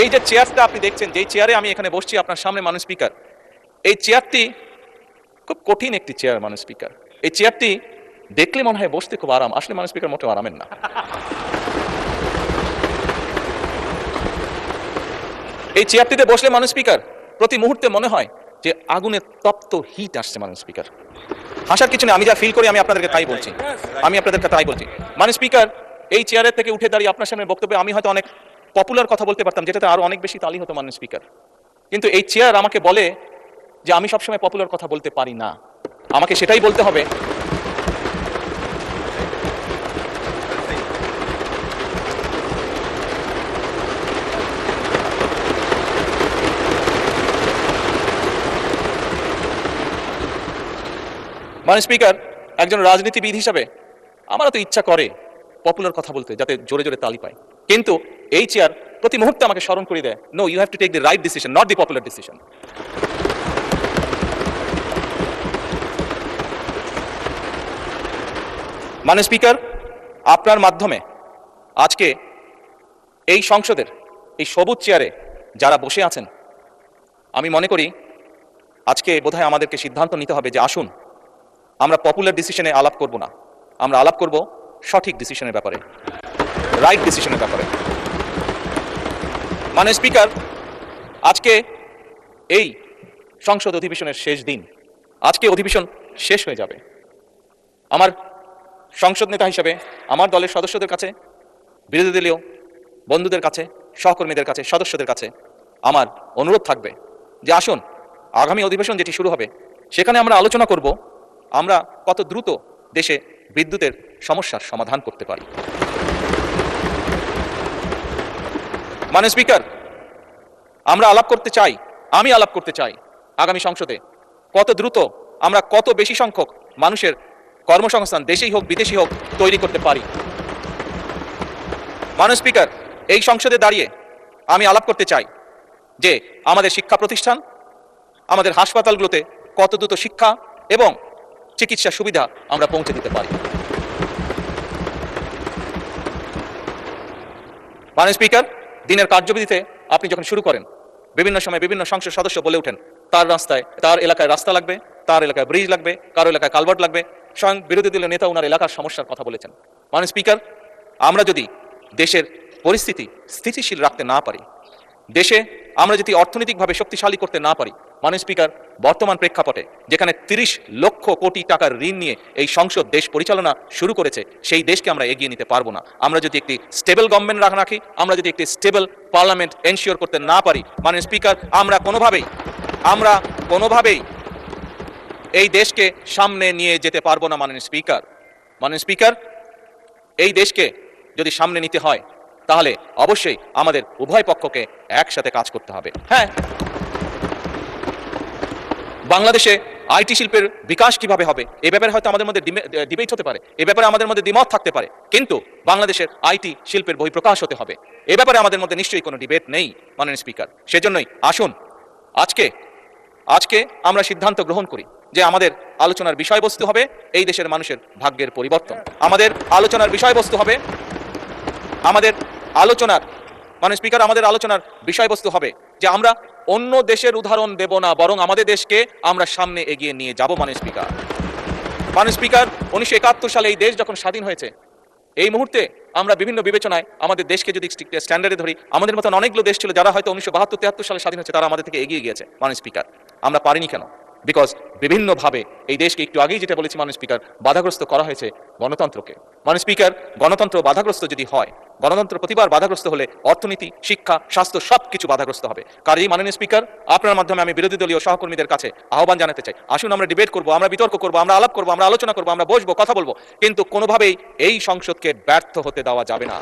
এই যে চেয়ারটা আপনি দেখছেন, যেই চেয়ারে আমি এখানে বসছি আপনার সামনে মাননীয় স্পিকার, এই চেয়ারটি খুব কঠিন একটি চেয়ার মাননীয় স্পিকার। এই চেয়ারটি দেখলে মনে হয় বসতে খুব আরাম, আসলে মাননীয় স্পিকার মোটেও আরামের না। এই চেয়ারটিতে বসলে মাননীয় স্পিকার প্রতি মুহূর্তে মনে হয় যে আগুনের তপ্ত হিট আসছে মাননীয় স্পিকার। হাসার কিছু নেই, আমি যা ফিল করি আমি আপনাদেরকে তাই বলছি, মাননীয় স্পিকার এই চেয়ারের থেকে উঠে দাঁড়িয়ে আপনার সামনে বক্তব্যে আমি হয়তো অনেক পপুলার কথা বলতে পারতাম, যেটাতে আরো অনেক বেশি তালি হতো মাননীয় স্পিকার। কিন্তু এই চেয়ার আমাকে বলে যে আমি সবসময় পপুলার কথা বলতে পারি না, আমাকে সেটাই বলতে হবে। মাননীয় স্পিকার, একজন রাজনীতিবিদ হিসাবে আমারও তো ইচ্ছা করে পপুলার কথা বলতে, যাতে জোরে জোরে তালি পায়, কিন্তু এই চেয়ার প্রতি মুহূর্তে আমাকে স্মরণ করে দেয়, no, you have to take the right decision, not the popular decision. মাননীয় স্পিকার, আপনার মাধ্যমে আজকে এই সংসদের এই সবুজ চেয়ারে যারা বসে আছেন, আমি মনে করি আজকে বোধহয় আমাদেরকে সিদ্ধান্ত নিতে হবে যে আসুন আমরা পপুলার ডিসিশনে আলাপ করব না, আমরা আলাপ করব সঠিক ডিসিশনের ব্যাপারে, রাইট ডিসিশনের ব্যাপারে। মাননীয় স্পিকার, আজকে এই সংসদ অধিবেশনের শেষ দিন, আজকে অধিবেশন শেষ হয়ে যাবে। আমার সংসদ নেতা হিসেবে আমার দলের সদস্যদের কাছে, বিরোধী দলীয় বন্ধুদের কাছে, সহকর্মীদের কাছে, সদস্যদের কাছে আমার অনুরোধ থাকবে যে আসুন আগামী অধিবেশন যেটি শুরু হবে সেখানে আমরা আলোচনা করব আমরা কত দ্রুত দেশে বিদ্যুতের সমস্যার সমাধান করতে পারি। মাননীয় স্পিকার, আমরা আলাপ করতে চাই, আমি আলাপ করতে চাই আগামী সংসদে কত দ্রুত আমরা কত বেশি সংখ্যক মানুষের কর্মসংস্থান দেশেই হোক বিদেশি হোক তৈরি করতে পারি। মাননীয় স্পিকার, এই সংসদে দাঁড়িয়ে আমি আলাপ করতে চাই যে আমাদের শিক্ষা প্রতিষ্ঠান, আমাদের হাসপাতালগুলোতে কত দ্রুত শিক্ষা এবং চিকিৎসা সুবিধা আমরা পৌঁছে দিতে পারি। মাননীয় স্পিকার, দিনের কার্যবিধিতে আপনি যখন শুরু করেন বিভিন্ন সময় বিভিন্ন সংসদ সদস্য বলে ওঠেন তার এলাকায় রাস্তা লাগবে, তার এলাকায় ব্রিজ লাগবে, কারো এলাকায় কালভার্ট লাগবে, স্বয়ং বিরোধী দলীয় নেতা ওনার এলাকার সমস্যার কথা বলেছেন। মাননীয় স্পিকার, আমরা যদি দেশের পরিস্থিতি স্থিতিশীল রাখতে না পারি, দেশে আমরা যদি অর্থনৈতিকভাবে শক্তিশালী করতে না পারি, মাননীয় স্পিকার, বর্তমান প্রেক্ষাপটে যেখানে 30 লক্ষ কোটি টাকার ঋণ নিয়ে এই সংসদ দেশ পরিচালনা শুরু করেছে, সেই দেশকে আমরা এগিয়ে নিতে পারবো না। আমরা যদি একটি স্টেবল গভর্নমেন্ট রাখি, আমরা যদি একটি স্টেবল পার্লামেন্ট এনশিওর করতে না পারি, মাননীয় স্পিকার, আমরা কোনোভাবেই এই দেশকে সামনে নিয়ে যেতে পারবো না। মাননীয় স্পিকার, এই দেশকে যদি সামনে নিতে হয় তাহলে অবশ্যই আমাদের উভয় পক্ষকে একসাথে কাজ করতে হবে। হ্যাঁ, বাংলাদেশে আইটি শিল্পের বিকাশ কিভাবে হবে এ ব্যাপারে হয়তো আমাদের মধ্যে ডিবেট হতে পারে, এ ব্যাপারে আমাদের মধ্যে দ্বিমত থাকতে পারে, কিন্তু বাংলাদেশের আইটি শিল্পের বহিঃপ্রকাশ হতে হবে, এ ব্যাপারে আমাদের মধ্যে নিশ্চয়ই কোনো ডিবেট নেই। মাননীয় স্পিকার, সেজন্যই আসুন আজকে আমরা সিদ্ধান্ত গ্রহণ করি যে আমাদের আলোচনার বিষয়বস্তু হবে এই দেশের মানুষের ভাগ্যের পরিবর্তন। আমাদের আলোচনার বিষয়বস্তু হবে মাননীয় স্পিকার, আমাদের আলোচনার বিষয়বস্তু হবে যে আমরা অন্য দেশের উদাহরণ দেব না, বরং আমাদের দেশকে আমরা সামনে এগিয়ে নিয়ে যাব। মাননীয় স্পিকার, 1971 সালে এই দেশ যখন স্বাধীন হয়েছে, এই মুহূর্তে আমরা বিভিন্ন বিবেচনায় আমাদের দেশকে যদি স্ট্যান্ডার্ডে ধরি, আমাদের মতন অনেকগুলো দেশ ছিল যারা হয়তো 1972-73 সালে স্বাধীন হয়েছে, তারা আমাদের থেকে এগিয়ে গিয়েছে। মাননীয় স্পিকার, আমরা পারিনি কেন? বিকজ বিভিন্নভাবে এই দেশকে, একটু আগেই যেটা বলেছি মাননীয় স্পিকার, বাধাগ্রস্ত করা হয়েছে গণতন্ত্রকে। মাননীয় স্পিকার, গণতন্ত্র বাধাগ্রস্ত যদি হয়, গণতন্ত্র প্রতিবার বাধাগ্রস্ত হলে অর্থনীতি, শিক্ষা, স্বাস্থ্য সবকিছু বাধাগ্রস্ত হবে। কাজেই মাননীয় স্পিকার, আপনার মাধ্যমে আমি বিরোধী দলীয় সহকর্মীদের কাছে আহ্বান জানাতে চাই, আসুন আমরা ডিবেট করবো, আমরা বিতর্ক করবো, আমরা আলাপ করবো, আমরা আলোচনা করবো, আমরা বসবো, কথা বলবো, কিন্তু কোনোভাবেই এই সংসদকে ব্যর্থ হতে দেওয়া যাবে না।